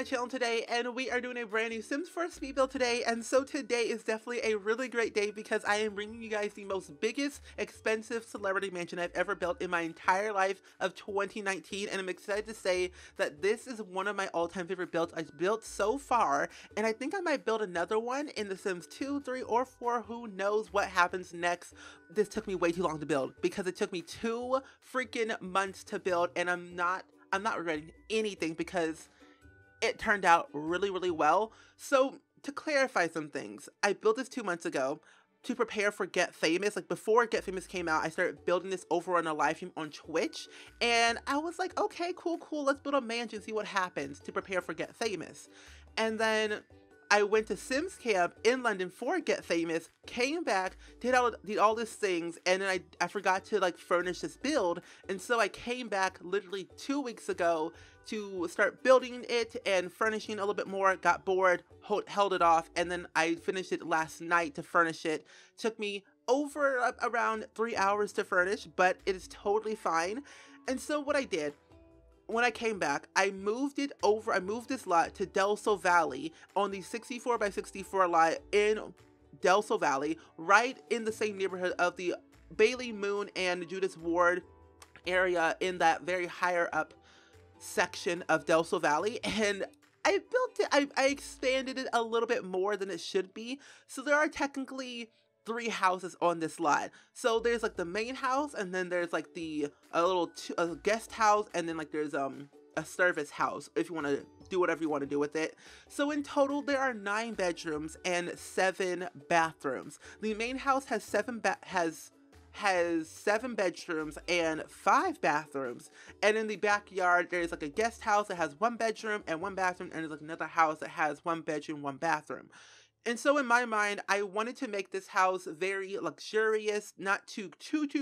channel today, and we are doing a brand new Sims 4 speed build today. And so today is definitely a really great day because I am bringing you guys the most biggest expensive celebrity mansion I've ever built in my entire life of 2019, and I'm excited to say that this is one of my all-time favorite builds I've built so far, and I think I might build another one in The Sims 2, 3, or 4. Who knows what happens next. This took me way too long to build because it took me 2 freaking months to build, and I'm not regretting anything because it turned out really well. So to clarify some things, I built this 2 months ago to prepare for Get Famous. Like before Get Famous came out, I started building this over on a live stream on Twitch, and I was like, okay, cool, let's build a mansion, see what happens to prepare for Get Famous. And then I went to Sims camp in London for Get Famous, came back, did all these things, and then I forgot to like furnish this build, and so I came back literally 2 weeks ago to start building it and furnishing a little bit more, got bored, held it off, and then I finished it last night to furnish it. Took me over around 3 hours to furnish, but it is totally fine. And so what I did, when I came back, I moved this lot to Delso Valley on the 64 by 64 lot in Delso Valley, right in the same neighborhood of the Bailey Moon and Judith Ward area in that very higher up section of Delso Valley. And I built it, I expanded it a little bit more than it should be. So there are technically 3 houses on this lot. So there's like the main house, and then there's like a guest house, and then like there's a service house if you want to do whatever you want to do with it. So in total there are 9 bedrooms and 7 bathrooms. The main house has 7 bedrooms and 5 bathrooms, and in the backyard there's like a guest house that has 1 bedroom and 1 bathroom, and there's like another house that has 1 bedroom, 1 bathroom. And so in my mind, I wanted to make this house very luxurious, not too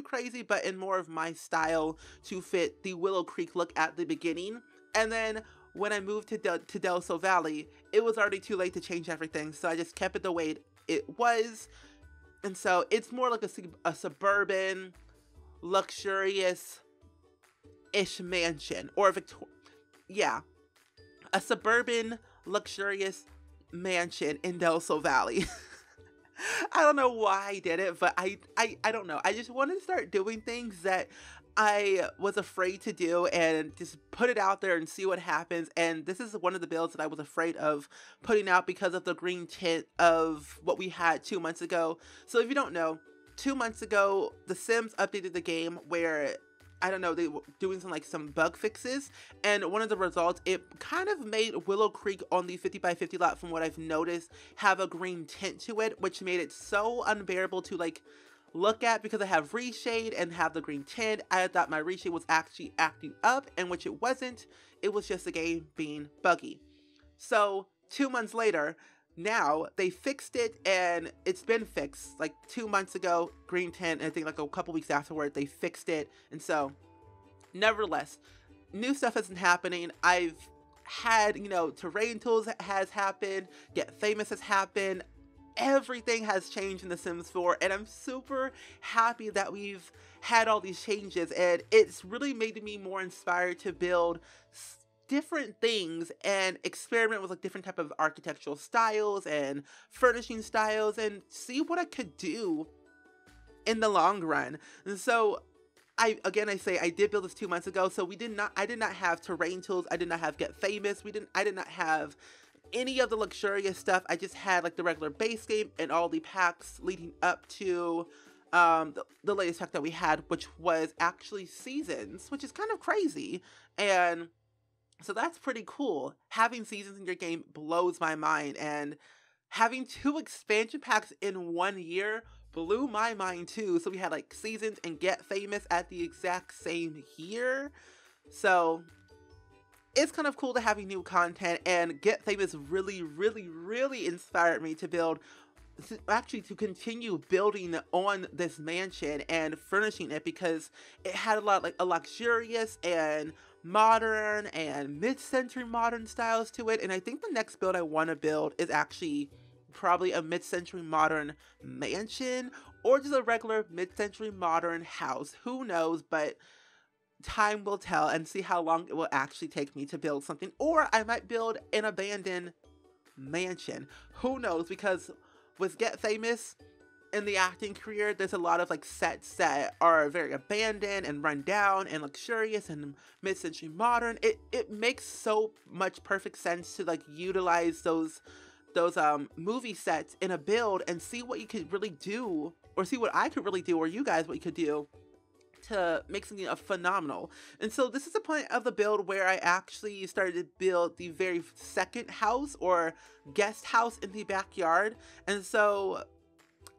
crazy, but in more of my style to fit the Willow Creek look at the beginning. And then when I moved to Delso Valley, it was already too late to change everything, so I just kept it the way it was. And so it's more like a suburban, luxurious-ish mansion, or a suburban, luxurious mansion in Delso Valley. I don't know why I did it, but I don't know. I just wanted to start doing things that I was afraid to do and just put it out there and see what happens. And this is one of the builds that I was afraid of putting out because of the green tint of what we had 2 months ago. So if you don't know, 2 months ago, The Sims updated the game where, I don't know, they were doing some bug fixes, and one of the results, it kind of made Willow Creek on the 50 by 50 lot, from what I've noticed, have a green tint to it, which made it so unbearable to like look at because I have reshade and have the green tint. I thought my reshade was actually acting up, and which it wasn't. It was just the game being buggy. So 2 months later, now they fixed it, and it's been fixed like 2 months ago, green tint, and I think like a couple weeks afterward they fixed it. And so nevertheless, new stuff isn't happening. I've had, terrain tools has happened, Get Famous has happened, everything has changed in The Sims 4, and I'm super happy that we've had all these changes, and it's really made me more inspired to build different things and experiment with like different type of architectural styles and furnishing styles and see what I could do in the long run. And so I say I did build this 2 months ago, so I did not have terrain tools, I did not have Get Famous, I did not have any of the luxurious stuff. I just had like the regular base game and all the packs leading up to the latest pack that we had, which was actually Seasons, which is kind of crazy. And so that's pretty cool. Having Seasons in your game blows my mind, and having 2 expansion packs in 1 year blew my mind too. So we had like Seasons and Get Famous at the exact same year. So it's kind of cool to having new content, and Get Famous really inspired me to to continue building on this mansion and furnishing it, because it had a lot like a luxurious and modern and mid-century modern styles to it. And I think the next build I want to build is actually probably a mid-century modern mansion, or just a regular mid-century modern house. Who knows? But time will tell and see how long it will actually take me to build something. Or I might build an abandoned mansion. Who knows? Because with Get Famous, in the acting career, there's a lot of like sets that are very abandoned and run down and luxurious and mid-century modern. It makes so much perfect sense to like utilize those movie sets in a build and see what you could really do, or see what I could really do, or you guys what you could do to make something phenomenal. And so this is the point of the build where I actually started to build the very second house or guest house in the backyard. And so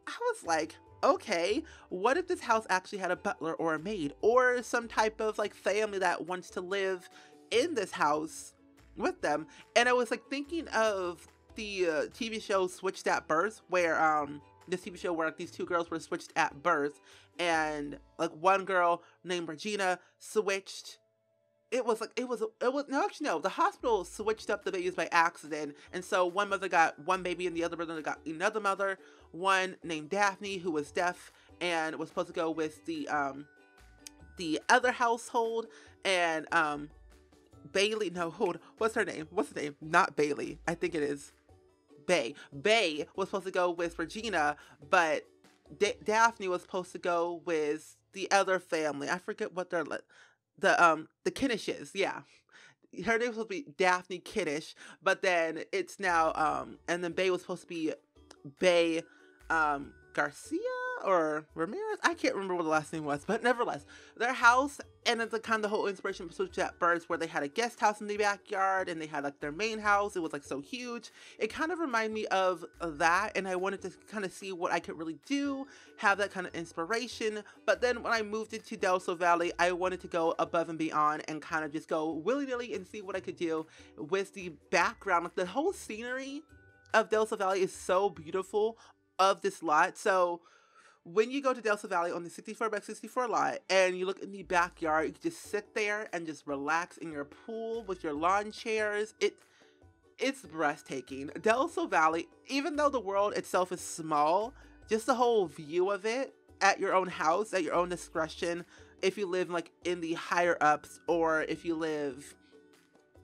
I was like, okay, what if this house actually had a butler or a maid or some type of like family that wants to live in this house with them? And I was like thinking of the TV show Switched at Birth, where this TV show where like, these two girls were switched at birth, and like one girl named Regina switched. It was no, actually no, the hospital switched up the babies by accident, and so one mother got one baby and the other mother got another mother, one named Daphne, who was deaf and was supposed to go with the other household, and Bailey, no, hold, what's her name, not Bailey, I think it is Bay was supposed to go with Regina, but Daphne was supposed to go with the other family. I forget what they're the Kinnishes, yeah. Her name was supposed to be Daphne Kiddish, but then it's now and then Bay was supposed to be Bay Garcia or Ramirez. I can't remember what the last name was, but nevertheless, their house, and it's kind of the whole inspiration for Switched at Birth, where they had a guest house in the backyard and they had like their main house. It was like so huge. It kind of reminded me of that, and I wanted to kind of see what I could really do, have that kind of inspiration. But then when I moved into Del Sol Valley, I wanted to go above and beyond and kind of just go willy-nilly and see what I could do with the background. Like the whole scenery of Del Sol Valley is so beautiful of this lot. So when you go to Del Sol Valley on the 64 by 64 lot and you look in the backyard, you can just sit there and just relax in your pool with your lawn chairs. It's breathtaking. Del Sol Valley, even though the world itself is small, just the whole view of it at your own house, at your own discretion, if you live like in the higher ups or if you live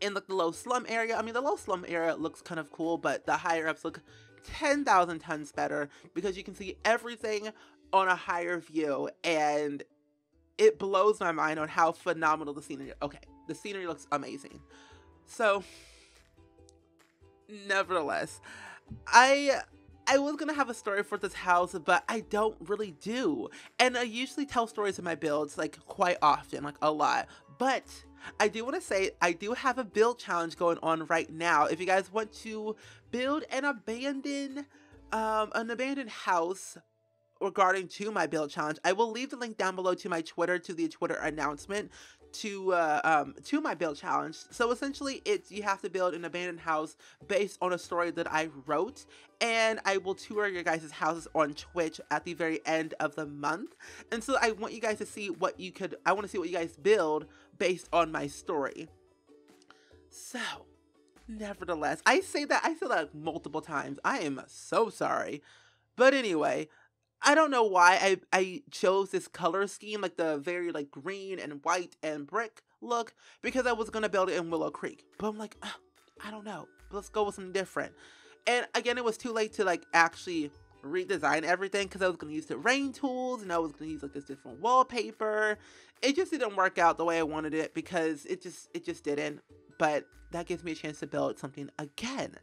in like the low slum area. I mean, the low slum area looks kind of cool, but the higher ups look 10,000 tons better because you can see everything on a higher view, and it blows my mind on how phenomenal the scenery. Okay, the scenery looks amazing. So, nevertheless, I was gonna have a story for this house, but I don't really do. And I usually tell stories in my builds like quite often, like a lot. But I do want to say I do have a build challenge going on right now. If you guys want to build an abandoned house regarding to my build challenge, I will leave the link down below to my Twitter, to the Twitter announcement to my build challenge. So essentially you have to build an abandoned house based on a story that I wrote, and I will tour your guys' houses on Twitch at the very end of the month. And so I want you guys to see what you could, I want to see what you guys build based on my story. So nevertheless, I say that multiple times. I am so sorry. But anyway, I don't know why I chose this color scheme, like the very like green and white and brick look, because I was going to build it in Willow Creek. But I'm like, I don't know. Let's go with something different. And again, it was too late to like actually redesign everything because I was going to use the rain tools and I was going to use like this different wallpaper. It just didn't work out the way I wanted it because it just didn't. But that gives me a chance to build something again.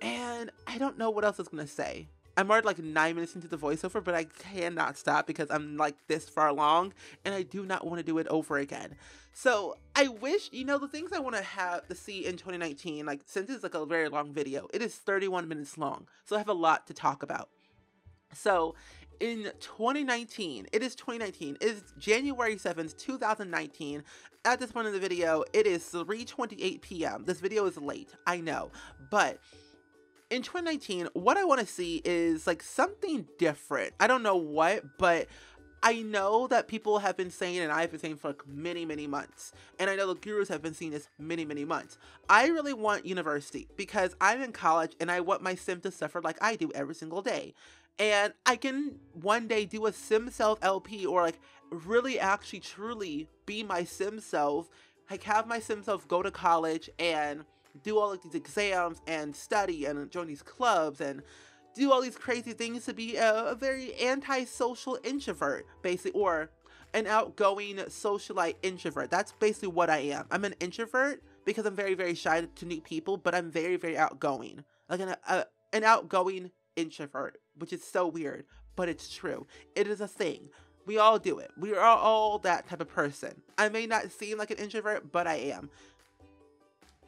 And I don't know what else I was going to say. I'm already like 9 minutes into the voiceover, but I cannot stop because I'm like this far along and I do not want to do it over again. So I wish, you know, the things I want to have to see in 2019, like since it's like a very long video, it is 31 minutes long. So I have a lot to talk about. So in 2019, it is January 7th, 2019. At this point in the video, it is 3:28 p.m. This video is late, I know, but in 2019, what I want to see is like something different. I don't know what, but I know that people have been saying, and I've been saying for like many, many months, and I know the gurus have been saying this many, many months. I really want university because I'm in college and I want my sim to suffer like I do every single day. And I can one day do a sim self LP, or like really actually truly be my sim self, like have my sim self go to college and do all of these exams and study and join these clubs and do all these crazy things to be a very antisocial introvert, basically, or an outgoing socialite introvert. That's basically what I am. I'm an introvert because I'm very, very shy to new people, but I'm very, very outgoing. Like an outgoing introvert, which is so weird, but it's true. It is a thing. We all do it. We are all that type of person. I may not seem like an introvert, but I am.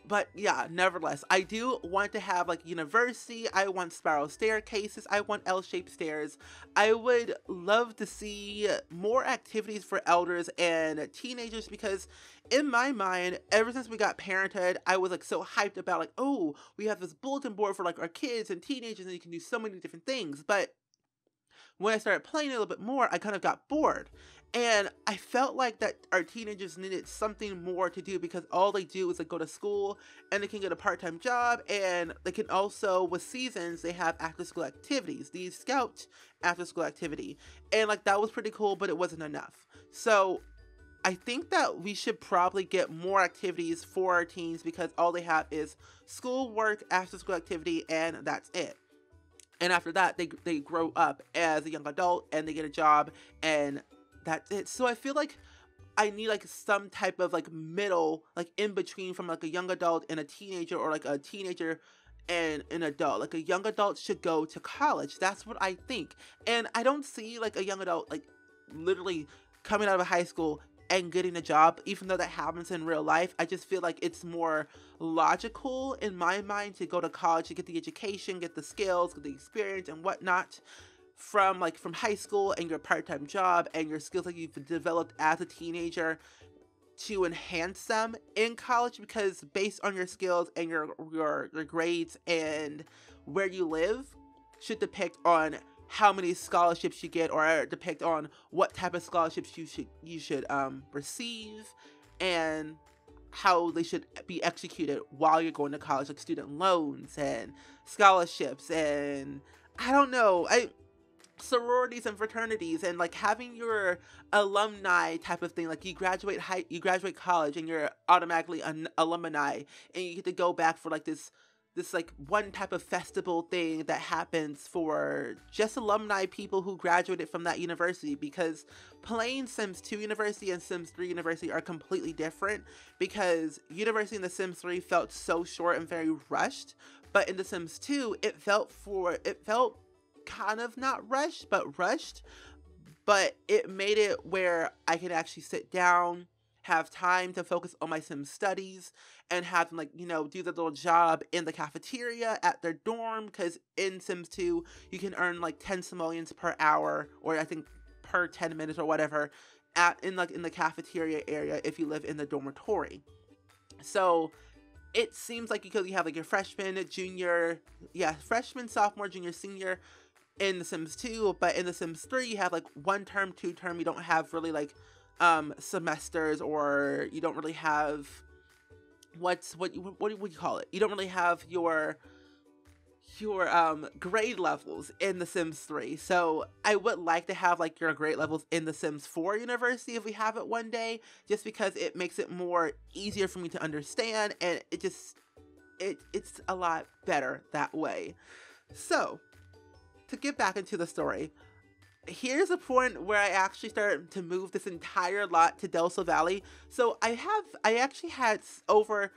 But yeah, nevertheless, I do want to have like university. I want spiral staircases. I want L-shaped stairs. I would love to see more activities for elders and teenagers, because in my mind, ever since we got parenthood, I was like so hyped about like, oh, we have this bulletin board for like our kids and teenagers, and you can do so many different things. But when I started playing a little bit more, I kind of got bored. And I felt like that our teenagers needed something more to do, because all they do is like go to school and they can get a part-time job, and they can also, with seasons, they have after-school activities, these scout after-school activity. And like that was pretty cool, but it wasn't enough. So I think that we should probably get more activities for our teens, because all they have is school, work, after-school activity, and that's it. And after that, they grow up as a young adult and they get a job, and that's it. So I feel like I need like some type of like middle, like in between from like a young adult and a teenager, or like a teenager and an adult. Like a young adult should go to college. That's what I think. And I don't see like a young adult like literally coming out of high school and getting a job, even though that happens in real life. I just feel like it's more logical in my mind to go to college to get the education, get the skills, get the experience and whatnot from high school, and your part-time job and your skills that you've developed as a teenager, to enhance them in college, because based on your skills and your grades and where you live should depict on how many scholarships you get, or depict on what type of scholarships you should receive, and how they should be executed while you're going to college, like student loans and scholarships, and I don't know, sororities and fraternities, and like having your alumni type of thing. Like you graduate college and you're automatically an alumni, and you get to go back for like this like one type of festival thing that happens for just alumni people who graduated from that university, because playing Sims 2 University and Sims 3 University are completely different, because University in the Sims 3 felt so short and very rushed, but in the Sims 2 it felt kind of not rushed, but it made it where I could actually sit down, have time to focus on my Sim studies, and have them, like, you know, do the little job in the cafeteria at their dorm, because in Sims 2, you can earn like 10 simoleons per hour, or I think per 10 minutes or whatever, in the cafeteria area if you live in the dormitory. So it seems like, because you have like your freshman, sophomore, junior, senior in The Sims 2, but in The Sims 3 you have like 1 term, 2 term. You don't have really like semesters, or you don't really have what do you call it? You don't really have your grade levels in The Sims 3. So I would like to have like your grade levels in The Sims 4 University if we have it one day, just because it makes it more easier for me to understand, and it's a lot better that way. So to get back into the story, here's a point where I actually started to move this entire lot to Del Sol Valley. So I actually had over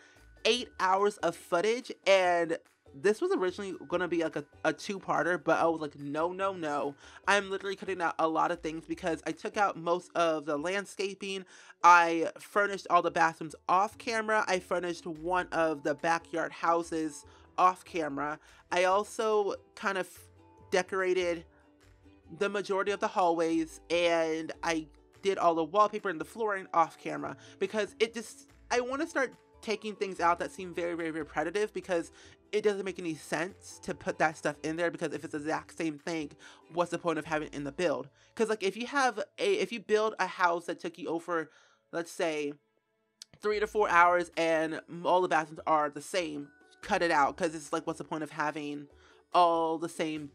8 hours of footage, and this was originally going to be like a 2-parter, but I was like, no. I'm literally cutting out a lot of things, because I took out most of the landscaping. I furnished all the bathrooms off camera. I furnished one of the backyard houses off camera. I also kind of decorated the majority of the hallways, and I did all the wallpaper and the flooring off camera, because I want to start taking things out that seem very, very repetitive, because it doesn't make any sense to put that stuff in there, because if it's the exact same thing, what's the point of having it in the build? Because like if you build a house that took you over, let's say 3 to 4 hours, and all the bathrooms are the same, cut it out, because it's like, what's the point of having all the same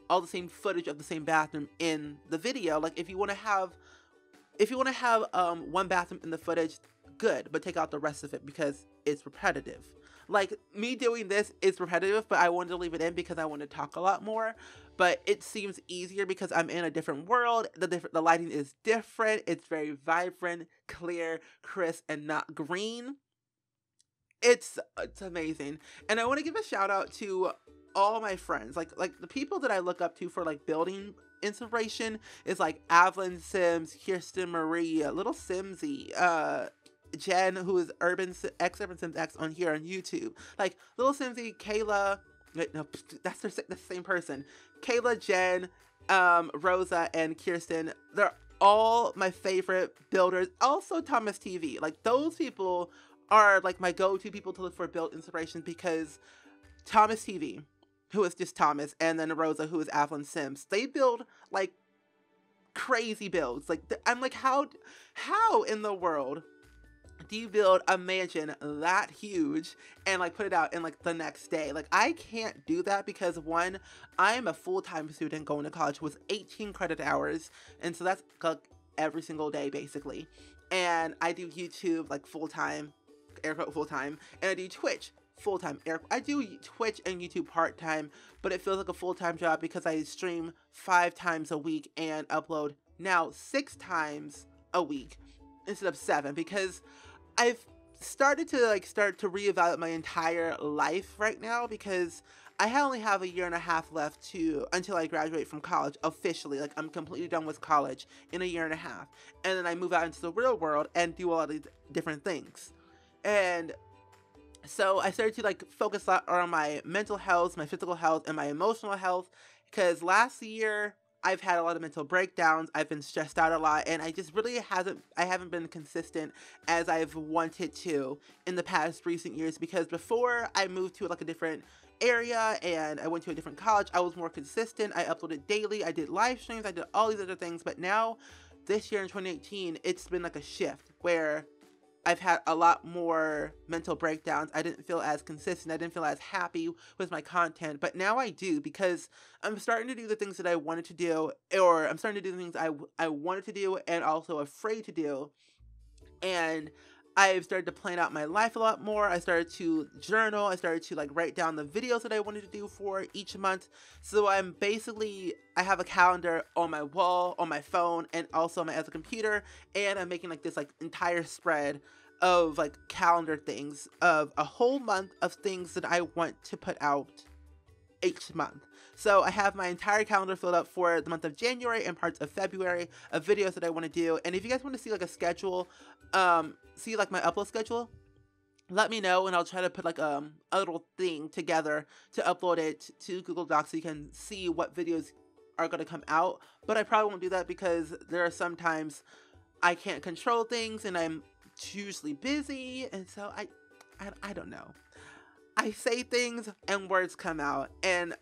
all the same footage of the same bathroom in the video. Like if you want to have one bathroom in the footage, good, but take out the rest of it because it's repetitive. Like me doing this is repetitive, but I wanted to leave it in because I want to talk a lot more. But it seems easier because I'm in a different world. The lighting is different. It's very vibrant, clear, crisp, and not green. It's amazing. And I want to give a shout out to all my friends, like the people that I look up to for like building inspiration is like Avalyn Sims, Kirsten Marie, Little Simsy, Jen, who is Urban Sims X on here on YouTube. Like Little Simsy, Kayla, wait, no, that's the same person. Kayla, Jen, Rosa, and Kirsten. They're all my favorite builders. Also Thomas TV. Like those people are like my go-to people to look for build inspiration because Thomas TV, who is just Thomas, and then Rosa, who is Avalyn Sims, they build like crazy builds. Like I'm like, how in the world do you build a mansion that huge and like put it out in like the next day? Like I can't do that because one, I'm a full-time student going to college with 18 credit hours, and so that's like every single day basically. And I do YouTube like full-time, air quote full-time, and I do Twitch full-time. I do Twitch and YouTube part-time, but it feels like a full-time job because I stream 5 times a week and upload now 6 times a week instead of 7 because I've started to reevaluate my entire life right now because I only have a year and a half left until I graduate from college officially. Like I'm completely done with college in a year and a half, and then I move out into the real world and do all of these different things. And so I started to like focus a lot on my mental health, my physical health, and my emotional health because last year I've had a lot of mental breakdowns. I've been stressed out a lot, and I just really haven't been consistent as I've wanted to in the past recent years because before I moved to like a different area and I went to a different college, I was more consistent. I uploaded daily, I did live streams, I did all these other things, but now this year in 2018, it's been like a shift where I've had a lot more mental breakdowns. I didn't feel as consistent. I didn't feel as happy with my content. But now I do because I'm starting to do the things that I wanted to do, or I'm starting to do the things I wanted to do and also afraid to do. And I've started to plan out my life a lot more. I started to journal. I started to like write down the videos that I wanted to do for each month. So I have a calendar on my wall, on my phone, and also on my other computer. And I'm making like this like entire spread of like calendar things of a whole month of things that I want to put out each month. So I have my entire calendar filled up for the month of January and parts of February of videos that I want to do. And if you guys want to see like a schedule, see like my upload schedule, let me know and I'll try to put like a little thing together to upload it to Google Docs so you can see what videos are going to come out. But I probably won't do that because there are sometimes I can't control things and I'm usually busy, and so I don't know. I say things and words come out, and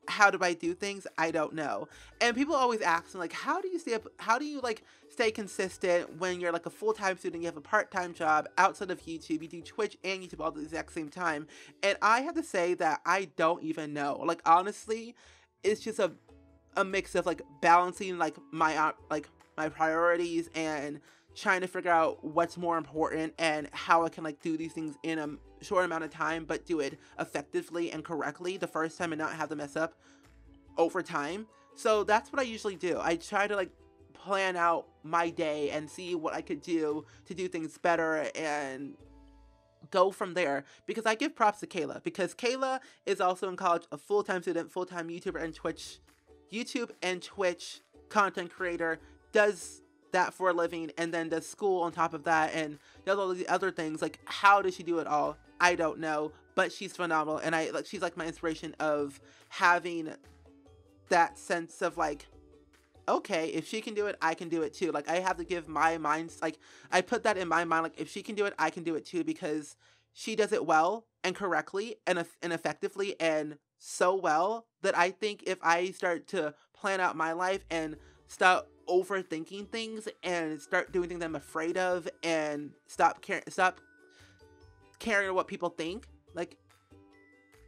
how do I do things? I don't know. And people always ask me like, how do you stay consistent when you're like a full-time student, you have a part-time job outside of YouTube, you do Twitch and YouTube all at the exact same time? And I have to say that I don't even know. Like honestly, it's just a mix of like balancing like my priorities and trying to figure out what's more important and how I can like do these things in a short amount of time but do it effectively and correctly the first time and not have them mess up over time. So that's what I usually do. I try to like plan out my day and see what I could do to do things better and go from there, because I give props to Kayla because Kayla is also in college, a full-time student, full-time YouTuber and YouTube and Twitch content creator, does that for a living and then does school on top of that and does all the other things. Like how does she do it all? I don't know, but she's phenomenal, and she's like my inspiration of having that sense of like, okay, if she can do it, I can do it too. Like I have to give my mind, like I put that in my mind, like if she can do it, I can do it too, because she does it well and correctly and effectively and so well that I think if I start to plan out my life and stop overthinking things and start doing things I'm afraid of and stop caring what people think, like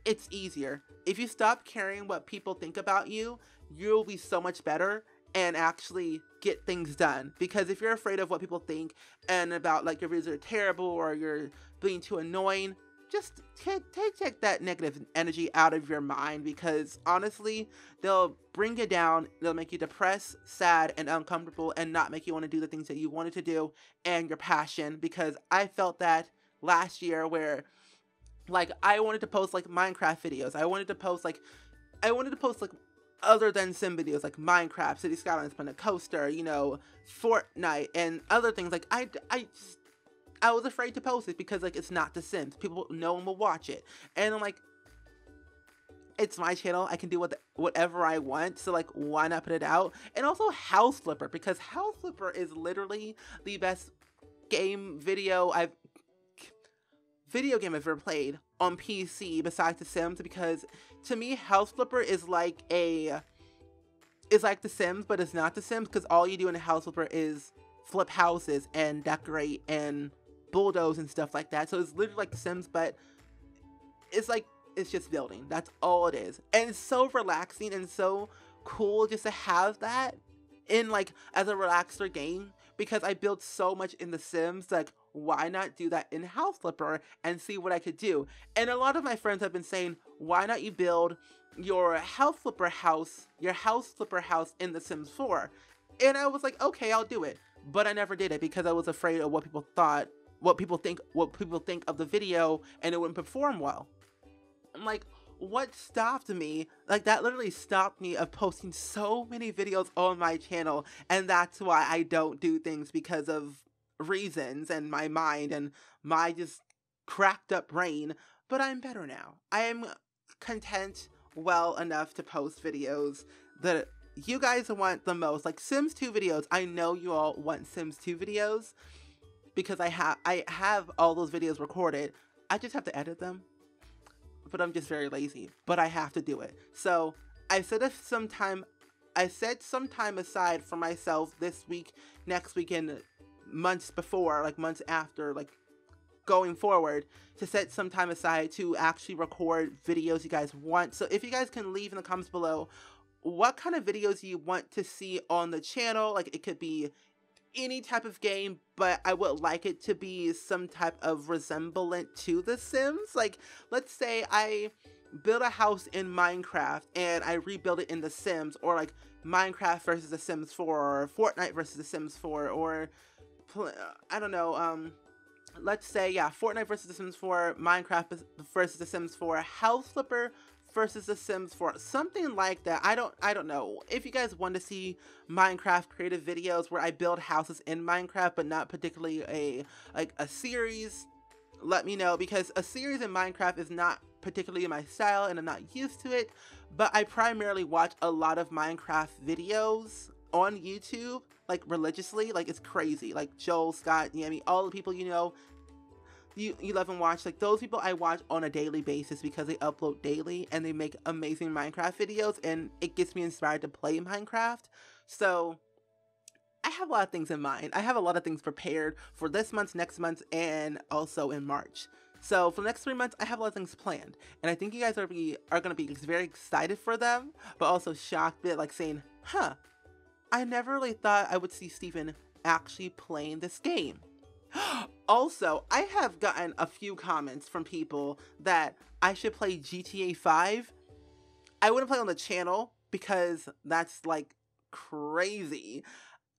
it's easier. If you stop caring what people think about you, you'll be so much better and actually get things done. Because if you're afraid of what people think and about like your videos are terrible or you're being too annoying, just take that negative energy out of your mind, because honestly, they'll bring you down, they'll make you depressed, sad, and uncomfortable, and not make you want to do the things that you wanted to do and your passion. Because I felt that last year where like I wanted to post like Minecraft videos. I wanted to post like other than sim videos like Minecraft, City Skylines, Planet Coaster, you know, Fortnite, and other things. Like I was afraid to post it because like it's not The Sims. People, no one will watch it, and I'm like, it's my channel. I can do whatever I want. So like, why not put it out? And also House Flipper, because House Flipper is literally the best video game I've ever played on PC besides The Sims. Because to me, House Flipper is like The Sims, but it's not The Sims, because all you do in a House Flipper is flip houses and decorate and bulldoze and stuff like that. So it's literally like The Sims, but it's just building. That's all it is. And it's so relaxing and so cool just to have that in like as a relaxer game, because I built so much in The Sims. Like, why not do that in House Flipper and see what I could do? And a lot of my friends have been saying, why not you build your House Flipper house in The Sims 4? And I was like, okay, I'll do it. But I never did it because I was afraid of what people think of the video, and it wouldn't perform well. I'm like, what stopped me? Like, that literally stopped me of posting so many videos on my channel, and that's why I don't do things, because of reasons and my mind and my just cracked up brain. But I'm better now. I am content well enough to post videos that you guys want the most, like Sims 2 videos. I know you all want Sims 2 videos because I have all those videos recorded. I just have to edit them, but I'm just very lazy, but I have to do it. So I set some time aside for myself this week, next week, and months before, like months after, like going forward, to set some time aside to actually record videos you guys want. So if you guys can leave in the comments below what kind of videos you want to see on the channel. Like, it could be any type of game, but I would like it to be some type of resemblance to The Sims. Like, let's say I build a house in Minecraft and I rebuild it in The Sims, or like Minecraft versus The Sims 4, or Fortnite versus The Sims 4, or I don't know, let's say, yeah, Fortnite versus The Sims 4, Minecraft versus The Sims 4, House Flipper versus The Sims 4, something like that. I don't know. If you guys want to see Minecraft creative videos where I build houses in Minecraft, but not particularly a series, let me know, because a series in Minecraft is not particularly my style and I'm not used to it. But I primarily watch a lot of Minecraft videos on YouTube, like religiously. Like, it's crazy. Like Joel, Scott, Yami, all the people you know, you love and watch, like those people I watch on a daily basis because they upload daily and they make amazing Minecraft videos, and it gets me inspired to play Minecraft. So I have a lot of things in mind. I have a lot of things prepared for this month, next month, and also in March. So for the next 3 months, I have a lot of things planned, and I think you guys are going to be very excited for them, but also shocked, bit like saying, huh, I never really thought I would see Steven actually playing this game. Also, I have gotten a few comments from people that I should play GTA 5. I wouldn't play on the channel because that's like crazy.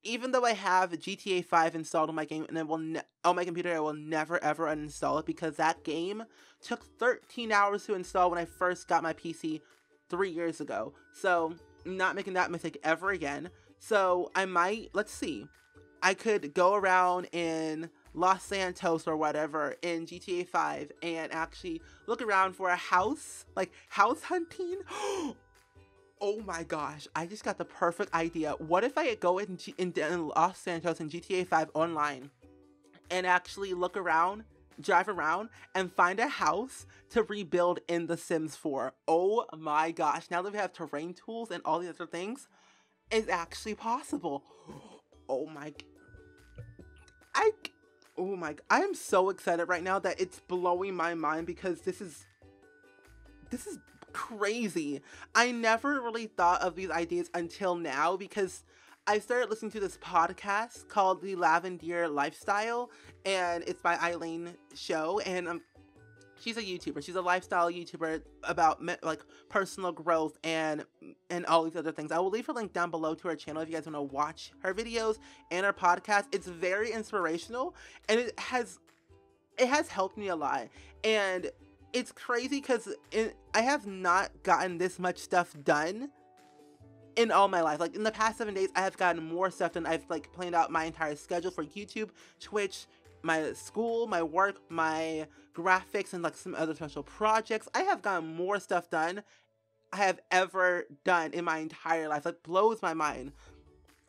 Even though I have GTA 5 installed on my game and on my computer, I will never ever uninstall it, because that game took 13 hours to install when I first got my PC 3 years ago. So, not making that mistake ever again. So, I might, let's see, I could go around in Los Santos or whatever in GTA 5 and actually look around for a house, like house hunting. Oh my gosh, I just got the perfect idea. What if I go in Los Santos in GTA 5 online and actually look around, drive around, and find a house to rebuild in The Sims 4? Oh my gosh, now that we have terrain tools and all these other things, it's actually possible. Oh my, I am so excited right now that it's blowing my mind, because this is crazy. I never really thought of these ideas until now because I started listening to this podcast called The Lavender Lifestyle, and it's by Eileen Show, and she's a YouTuber. She's a lifestyle YouTuber about like personal growth and all these other things. I will leave her link down below to her channel if you guys want to watch her videos and her podcast. It's very inspirational, and it has helped me a lot. And it's crazy because I have not gotten this much stuff done in all my life. Like in the past 7 days, I have gotten more stuff than I've like planned out my entire schedule for YouTube, Twitch, my school, my work, my graphics, and like some other special projects. I have gotten more stuff done I have ever done in my entire life. It blows my mind.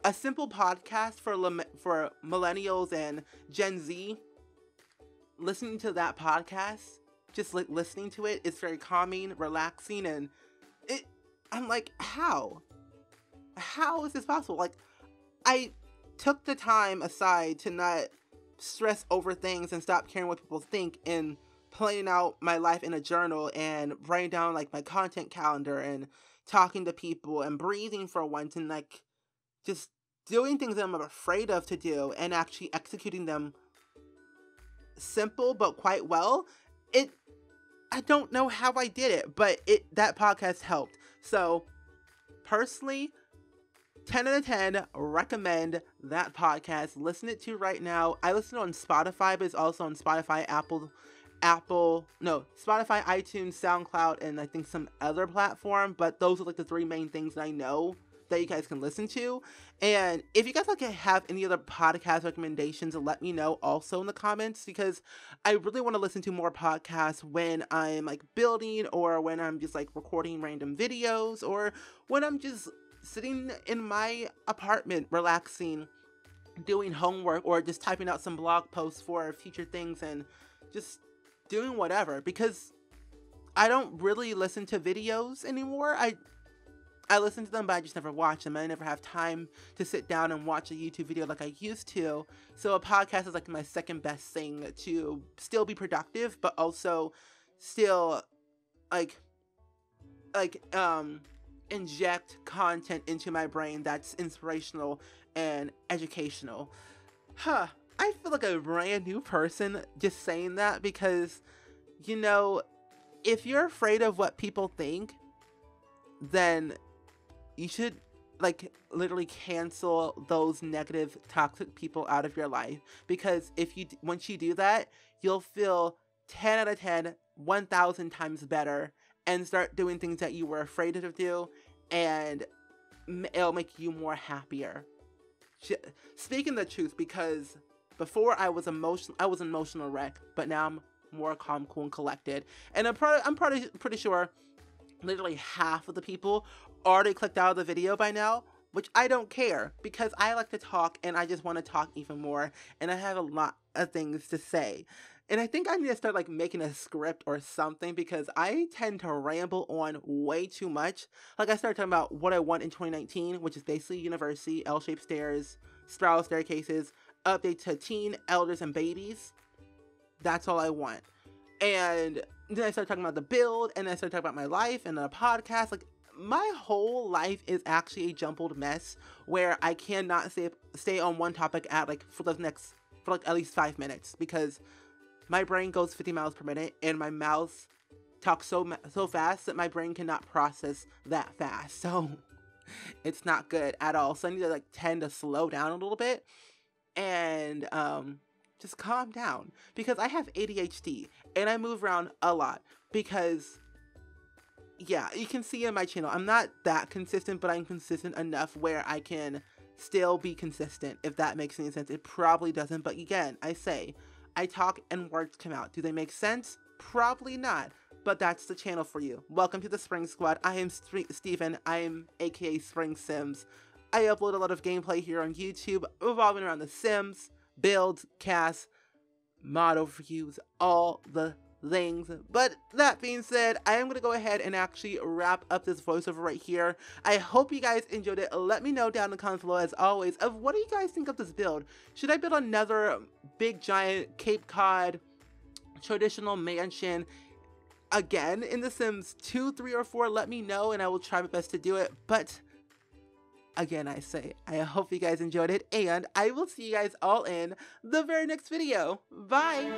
A simple podcast for millennials and Gen Z. Listening to that podcast, just like listening to it, it's very calming, relaxing, and I'm like, how is this possible? Like, I took the time aside to not stress over things and stop caring what people think, and planning out my life in a journal and writing down like my content calendar and talking to people and breathing for once, and like just doing things that I'm afraid of to do and actually executing them simple but quite well. I don't know how I did it, but that podcast helped. So personally, 10 out of 10, recommend that podcast. Listen it to right now. I listen on Spotify, but it's also on Spotify, Spotify, iTunes, SoundCloud, and I think some other platform. But those are like the three main things that I know that you guys can listen to. And if you guys like have any other podcast recommendations, let me know also in the comments, because I really want to listen to more podcasts when I'm like building, or when I'm just like recording random videos, or when I'm just sitting in my apartment relaxing, doing homework, or just typing out some blog posts for future things, and just doing whatever, because I don't really listen to videos anymore. I listen to them, but I just never watch them. I never have time to sit down and watch a YouTube video like I used to. So a podcast is like my second best thing to still be productive, but also still inject content into my brain that's inspirational and educational. I feel like a brand new person just saying that, because, you know, if you're afraid of what people think, then you should like literally cancel those negative, toxic people out of your life. Because once you do that, you'll feel 10 out of 10, 1,000 times better, and start doing things that you were afraid to do, and it'll make you more happier. Speaking the truth, because before I was an emotional wreck, but now I'm more calm, cool, and collected. And I'm pretty sure literally half of the people already clicked out of the video by now, which I don't care, because I like to talk, and I just want to talk even more, and I have a lot of things to say. And I think I need to start like making a script or something, because I tend to ramble on way too much. Like, I started talking about what I want in 2019, which is basically university, L-shaped stairs, spiral staircases, update to teen, elders, and babies. That's all I want. And then I started talking about the build, and then I started talking about my life and the podcast. Like, my whole life is actually a jumbled mess where I cannot stay on one topic for at least 5 minutes, because my brain goes 50 miles per minute, and my mouth talks so fast that my brain cannot process that fast. So it's not good at all. So I need to tend to slow down a little bit and just calm down, because I have ADHD and I move around a lot. Because yeah, you can see in my channel, I'm not that consistent, but I'm consistent enough where I can still be consistent, if that makes any sense. It probably doesn't, but again, I talk and words come out. Do they make sense? Probably not, but that's the channel for you. Welcome to the Spring Squad. I am Steven. I am aka SpringSims. I upload a lot of gameplay here on YouTube, revolving around the Sims, builds, casts, mod overviews, all the things. But that being said, I am going to go ahead and actually wrap up this voiceover right here. I hope you guys enjoyed it. Let me know down in the comments below, as always, of what do you guys think of this build. Should I build another big giant Cape Cod traditional mansion again in The Sims 2, 3, or 4, let me know and I will try my best to do it. But again, I say, I hope you guys enjoyed it, and I will see you guys all in the very next video. Bye!